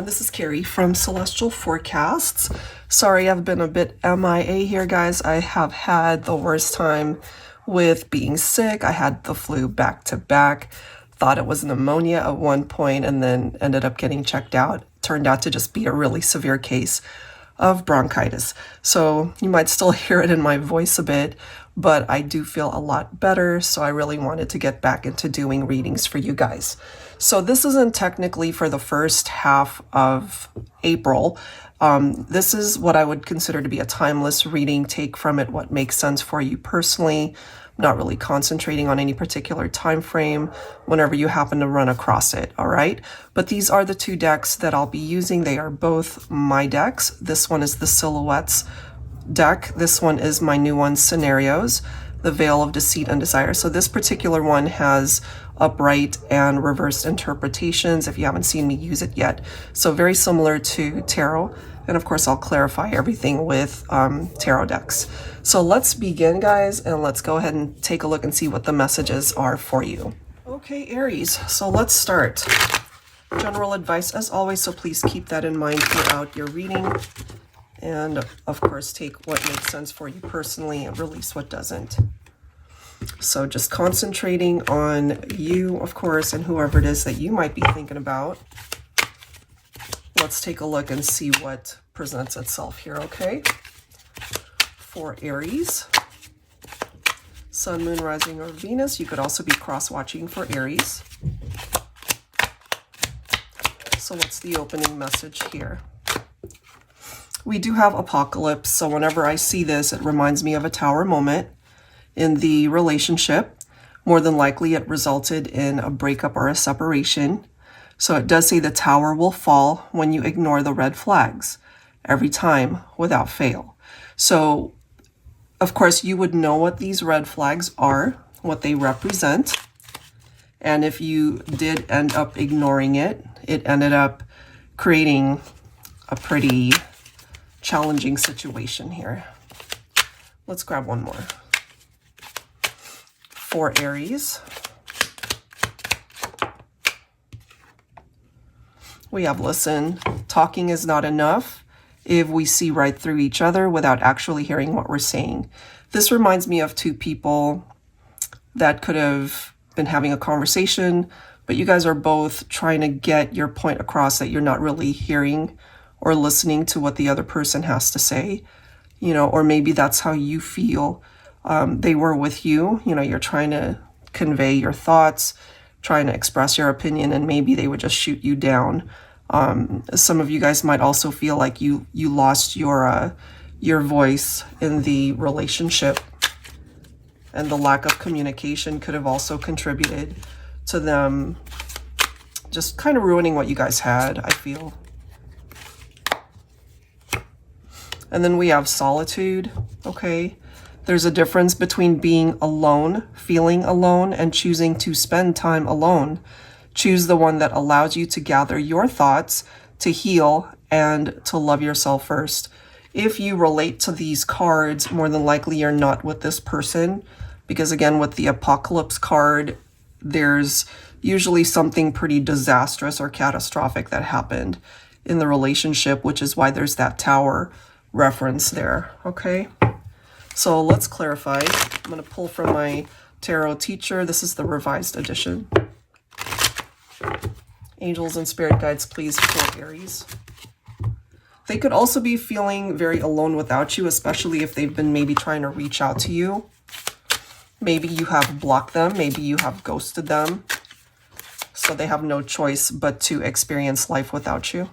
everyone, this is Carrie from Celestial Forecasts. Sorry, I've been a bit MIA here, guys. I have had the worst time with being sick. I had the flu back to back. Thought it was pneumonia at one point and then ended up getting checked out. Turned out to just be a really severe case of bronchitis. So you might still hear it in my voice a bit, but I do feel a lot better. So I really wanted to get back into doing readings for you guys. So this isn't technically for the first half of April. This is what I would consider to be a timeless reading. Take from it what makes sense for you personally. I'm not really concentrating on any particular time frame whenever you happen to run across it, all right? But these are the two decks that I'll be using. They are both my decks. This one is the Silhouettes deck. This one is my new one, Scenarios, the Veil of Deceit and Desire. So this particular one has upright and reversed interpretations if you haven't seen me use it yet. So very similar to tarot. And of course, I'll clarify everything with tarot decks. So let's begin, guys, and let's go ahead and take a look and see what the messages are for you. Okay, Aries, so let's start. General advice as always, so please keep that in mind throughout your reading. And of course, take what makes sense for you personally and release what doesn't. So just concentrating on you, of course, and whoever it is that you might be thinking about. Let's take a look and see what presents itself here, okay? For Aries, Sun, Moon, Rising, or Venus. You could also be cross-watching for Aries. So what's the opening message here? We do have Apocalypse, so whenever I see this, it reminds me of a tower moment in the relationship. More than likely, it resulted in a breakup or a separation. So it does say the tower will fall when you ignore the red flags every time without fail. So, of course, you would know what these red flags are, what they represent. And if you did end up ignoring it, it ended up creating a pretty challenging situation here. Let's grab one more. For Aries, we have listen. Talking is not enough if we see right through each other without actually hearing what we're saying. This reminds me of two people that could have been having a conversation, but you guys are both trying to get your point across that you're not really hearing or listening to what the other person has to say, you know, or maybe that's how you feel. They were with you, you know, you're trying to convey your thoughts, trying to express your opinion, and maybe they would just shoot you down. Some of you guys might also feel like you lost your voice in the relationship, and the lack of communication could have also contributed to them just kind of ruining what you guys had, I feel. And then we have solitude, okay? There's a difference between being alone, feeling alone, and choosing to spend time alone. Choose the one that allows you to gather your thoughts, to heal, and to love yourself first. If you relate to these cards, more than likely you're not with this person, because again, with the Apocalypse card, there's usually something pretty disastrous or catastrophic that happened in the relationship, which is why there's that tower reference there, okay? So let's clarify. I'm going to pull from my tarot teacher. This is the revised edition. Angels and spirit guides, please, for Aries. They could also be feeling very alone without you, especially if they've been maybe trying to reach out to you. Maybe you have blocked them. Maybe you have ghosted them. So they have no choice but to experience life without you.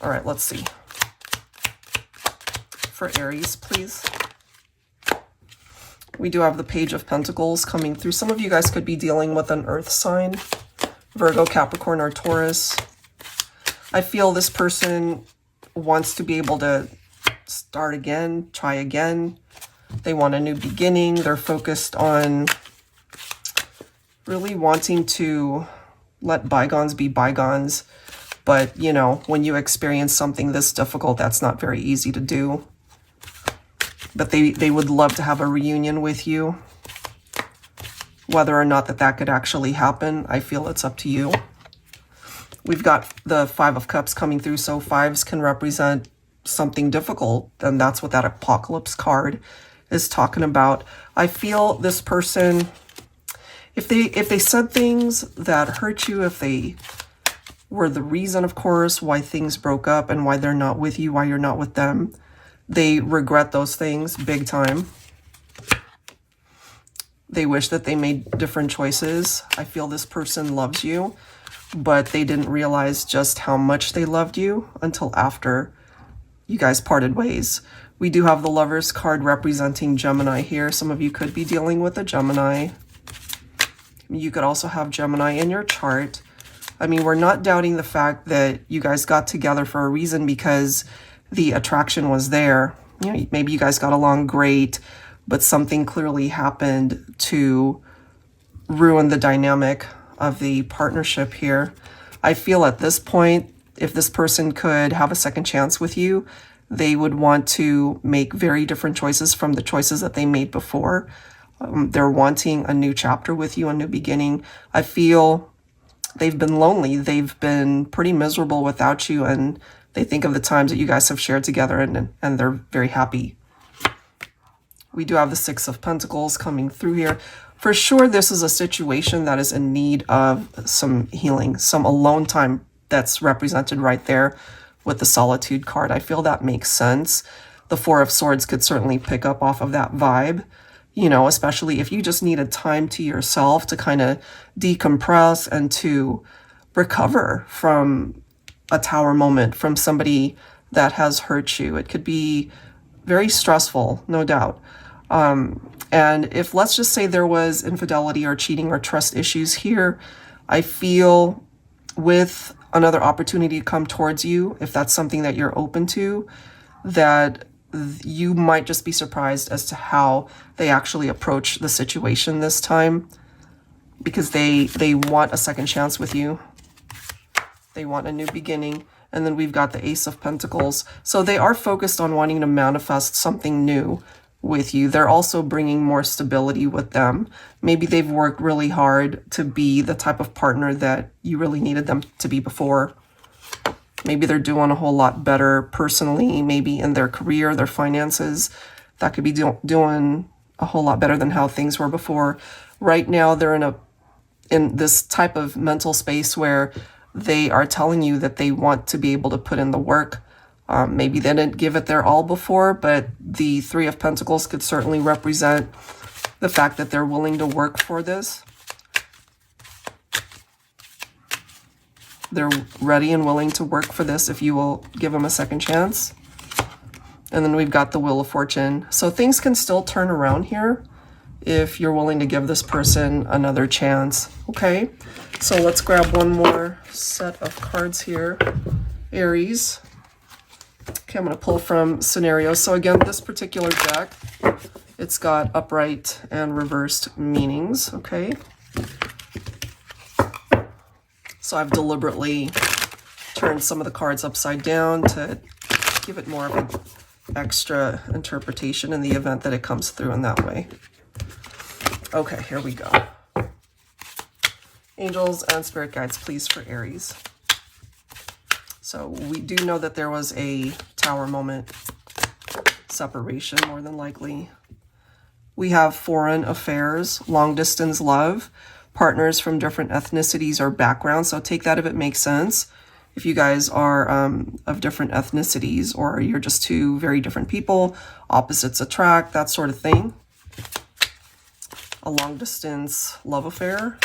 All right, let's see. For Aries, please. We do have the Page of Pentacles coming through. Some of you guys could be dealing with an earth sign, Virgo, Capricorn, or Taurus. I feel this person wants to be able to start again, try again. They want a new beginning. They're focused on really wanting to let bygones be bygones. But, you know, when you experience something this difficult, that's not very easy to do. But they would love to have a reunion with you. Whether or not that could actually happen, I feel it's up to you. We've got the Five of Cups coming through, so fives can represent something difficult, and that's what that Apocalypse card is talking about. I feel this person, if they said things that hurt you, if they were the reason, of course, why things broke up and why they're not with you, why you're not with them, they regret those things big time. They wish that they made different choices. I feel this person loves you, but they didn't realize just how much they loved you until after you guys parted ways. We do have the Lovers card representing Gemini here. Some of you could be dealing with a Gemini. You could also have Gemini in your chart. I mean, we're not doubting the fact that you guys got together for a reason because the attraction was there. You know, maybe you guys got along great, but something clearly happened to ruin the dynamic of the partnership here. I feel at this point, if this person could have a second chance with you, they would want to make very different choices from the choices that they made before. They're wanting a new chapter with you, a new beginning. I feel they've been lonely. They've been pretty miserable without you, and they think of the times that you guys have shared together, and they're very happy. We do have the Six of Pentacles coming through here. For sure, this is a situation that is in need of some healing, some alone time that's represented right there with the Solitude card. I feel that makes sense. The Four of Swords could certainly pick up off of that vibe, you know, especially if you just needed time to yourself to kind of decompress and to recover from a Tower moment, from somebody that has hurt you. It could be very stressful, no doubt. And if, let's just say, there was infidelity or cheating or trust issues here, I feel with another opportunity to come towards you, if that's something that you're open to, that you might just be surprised as to how they actually approach the situation this time, because they want a second chance with you. They want a new beginning. And then we've got the Ace of Pentacles. So they are focused on wanting to manifest something new with you. They're also bringing more stability with them. Maybe they've worked really hard to be the type of partner that you really needed them to be before. Maybe they're doing a whole lot better personally, maybe in their career, their finances. That could be doing a whole lot better than how things were before. Right now, they're in this type of mental space where they are telling you that they want to be able to put in the work. Maybe they didn't give it their all before, but the Three of Pentacles could certainly represent the fact that they're willing to work for this. They're ready and willing to work for this if you will give them a second chance. And then we've got the Wheel of Fortune. So things can still turn around here if you're willing to give this person another chance. Okay, so let's grab one more set of cards here. Aries. Okay, I'm going to pull from Scenarios. So again, this particular deck, it's got upright and reversed meanings, okay? So I've deliberately turned some of the cards upside down to give it more of an extra interpretation in the event that it comes through in that way. Okay, here we go. Angels and spirit guides, please, for Aries. So we do know that there was a Tower moment, separation more than likely. We have foreign affairs, long distance love, partners from different ethnicities or backgrounds. So take that if it makes sense. If you guys are of different ethnicities, or you're just two very different people, opposites attract, that sort of thing. A long distance love affair.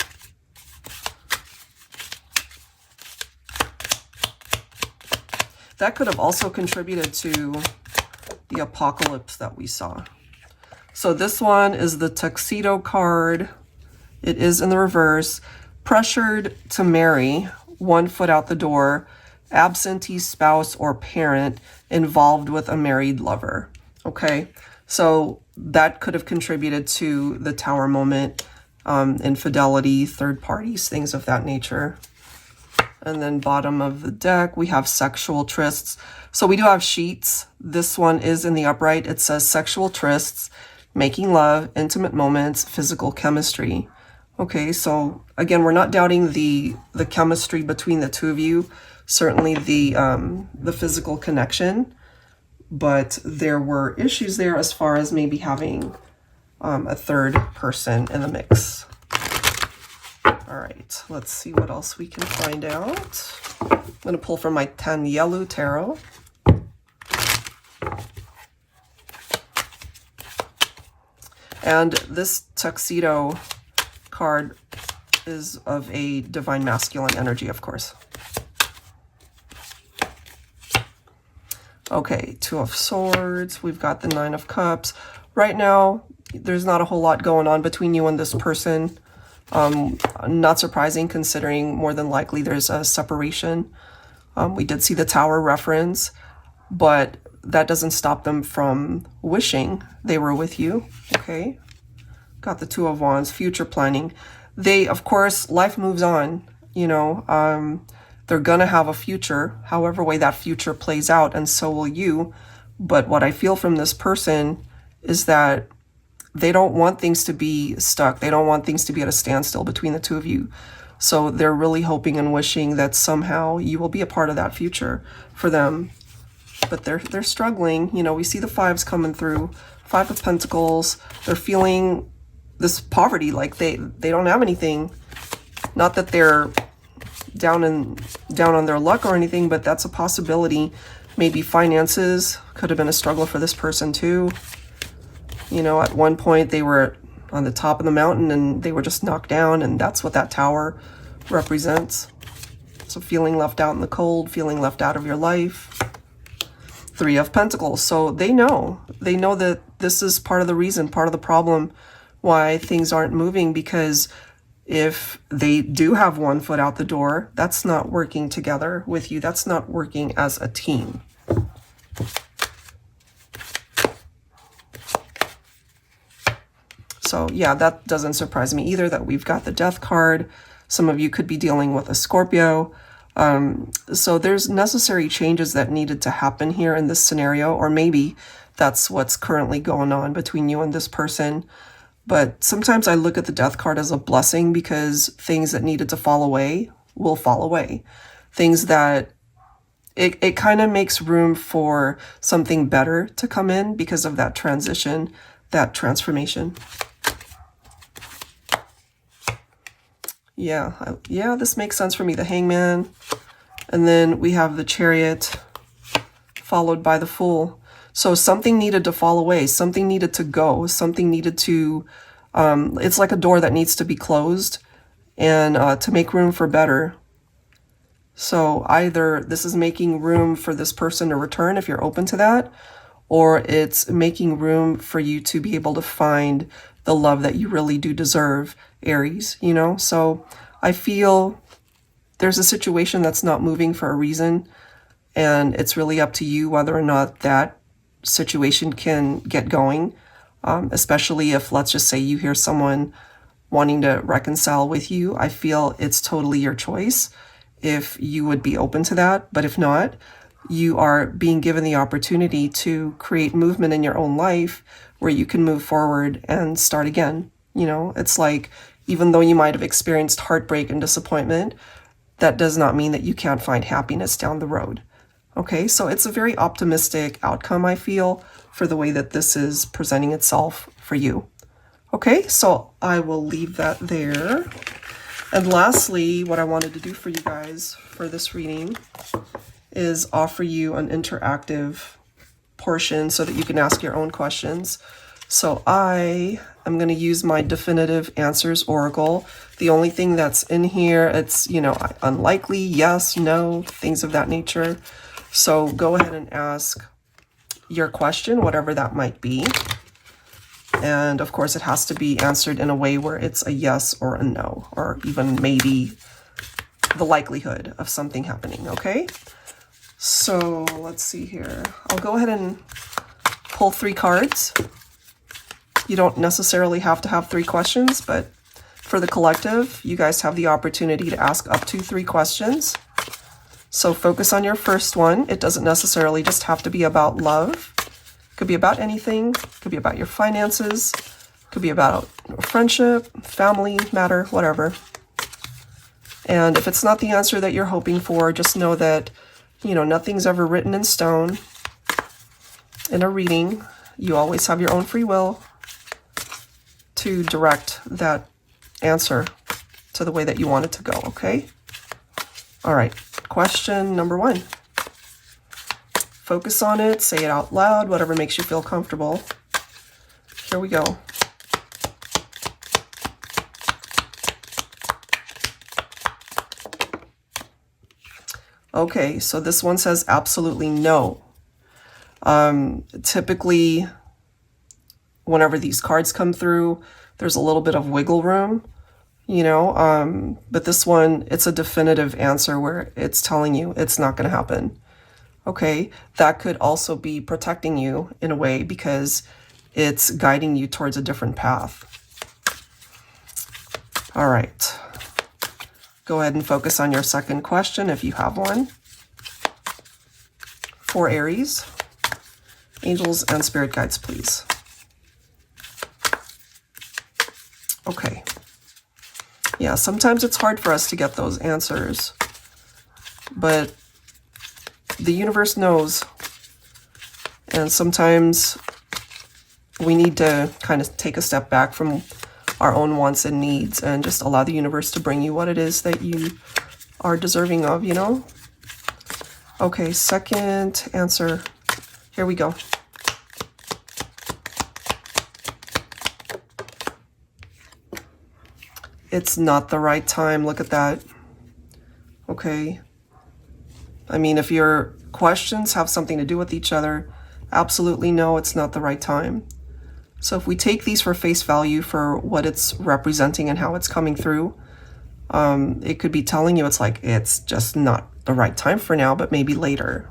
That could have also contributed to the apocalypse that we saw. So this one is the Tuxedo card. It is in the reverse. Pressured to marry, 1 foot out the door, absentee spouse or parent involved with a married lover. Okay, so that could have contributed to the Tower moment, infidelity, third parties, things of that nature. And then bottom of the deck, we have sexual trysts. So we do have sheets. This one is in the upright. It says sexual trysts, making love, intimate moments, physical chemistry. Okay, so again, we're not doubting the chemistry between the two of you, certainly the physical connection, but there were issues there as far as maybe having a third person in the mix. All right, let's see what else we can find out. I'm going to pull from my TANIELU tarot. And this tuxedo card is of a divine masculine energy, of course. Okay, Two of Swords. We've got the Nine of Cups. Right now, there's not a whole lot going on between you and this person. Not surprising considering more than likely there's a separation. We did see the Tower reference, but that doesn't stop them from wishing they were with you. Okay. Got the Two of Wands, future planning. They, of course, life moves on, you know, they're gonna have a future, however way that future plays out, and so will you. But what I feel from this person is that they don't want things to be stuck. They don't want things to be at a standstill between the two of you. So they're really hoping and wishing that somehow you will be a part of that future for them. But they're struggling. You know, we see the fives coming through. Five of Pentacles. They're feeling this poverty, like they don't have anything. Not that they're down on their luck or anything, but that's a possibility. Maybe finances could have been a struggle for this person too. You know, at one point they were on the top of the mountain and they were just knocked down, and that's what that Tower represents. So feeling left out in the cold, feeling left out of your life. Three of Pentacles. So they know that this is part of the reason, part of the problem why things aren't moving, because if they do have one foot out the door, that's not working together with you. That's not working as a team. So yeah, that doesn't surprise me either that we've got the Death card. Some of you could be dealing with a Scorpio. So there's necessary changes that needed to happen here in this scenario, or maybe that's what's currently going on between you and this person. But sometimes I look at the Death card as a blessing, because things that needed to fall away will fall away. Things that it kind of makes room for something better to come in because of that transition, that transformation. Yeah, this makes sense for me. The Hangman. And then we have the Chariot followed by the Fool. So something needed to fall away. Something needed to go. Something needed to, it's like a door that needs to be closed, and to make room for better. So either this is making room for this person to return if you're open to that, or it's making room for you to be able to find the love that you really do deserve, Aries, you know? So I feel there's a situation that's not moving for a reason, and it's really up to you whether or not that situation can get going, especially if, let's just say, you hear someone wanting to reconcile with you. I feel it's totally your choice if you would be open to that. But if not, you are being given the opportunity to create movement in your own life where you can move forward and start again. You know, it's like, even though you might have experienced heartbreak and disappointment, that does not mean that you can't find happiness down the road. Okay, so it's a very optimistic outcome, I feel, for the way that this is presenting itself for you. Okay, so I will leave that there. And lastly, what I wanted to do for you guys for this reading is offer you an interactive portion so that you can ask your own questions. So I am going to use my Definitive Answers Oracle. The only thing that's in here, it's, you know, unlikely, yes, no, things of that nature. So go ahead and ask your question, whatever that might be. And of course, it has to be answered in a way where it's a yes or a no, or even maybe the likelihood of something happening, okay? So let's see here. I'll go ahead and pull 3 cards. You don't necessarily have to have 3 questions, but for the collective, you guys have the opportunity to ask up to 3 questions. So focus on your first one. It doesn't necessarily just have to be about love. It could be about anything. It could be about your finances. Could be about friendship, family matter, whatever. And if it's not the answer that you're hoping for, just know that, you know, nothing's ever written in stone. In a reading, you always have your own free will to direct that answer to the way that you want it to go, okay? All right, question number 1. Focus on it, say it out loud, whatever makes you feel comfortable. Here we go. Okay, so this one says absolutely no. Typically, whenever these cards come through, there's a little bit of wiggle room, you know, but this one, it's a definitive answer where it's telling you it's not going to happen. Okay, that could also be protecting you in a way because it's guiding you towards a different path. All right. Go ahead and focus on your second question if you have one. For Aries, angels and spirit guides, please. Okay. Yeah, sometimes it's hard for us to get those answers, but the universe knows, and sometimes we need to kind of take a step back from our own wants and needs and just allow the universe to bring you what it is that you are deserving of, you know? Okay, second answer. Here we go. It's not the right time. Look at that. Okay. I mean, if your questions have something to do with each other, absolutely no, it's not the right time. So if we take these for face value for what it's representing and how it's coming through, it could be telling you it's like, it's just not the right time for now, but maybe later.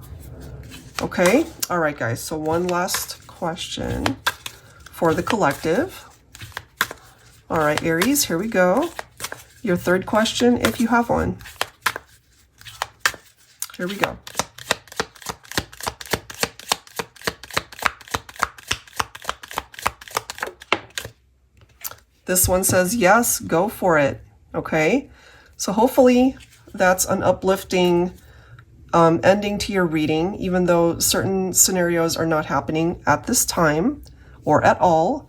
Okay. All right, guys. So one last question for the collective. All right, Aries, here we go. Your third question, if you have one. Here we go. This one says, yes, go for it. Okay. So hopefully that's an uplifting ending to your reading, even though certain scenarios are not happening at this time or at all.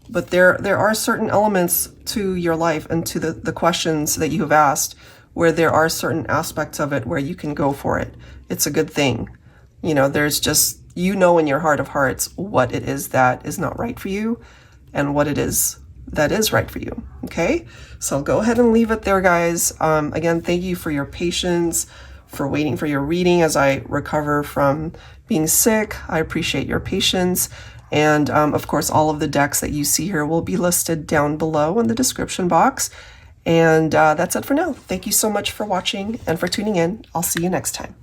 But there are certain elements to your life and to the questions that you have asked where there are certain aspects of it where you can go for it. It's a good thing. You know, there's just, you know, in your heart of hearts what it is that is not right for you and what it is that is right for you. Okay, so I'll go ahead and leave it there, guys. Again, thank you for your patience, for waiting for your reading as I recover from being sick. I appreciate your patience. And of course, all of the decks that you see here will be listed down below in the description box. And that's it for now. Thank you so much for watching and for tuning in. I'll see you next time.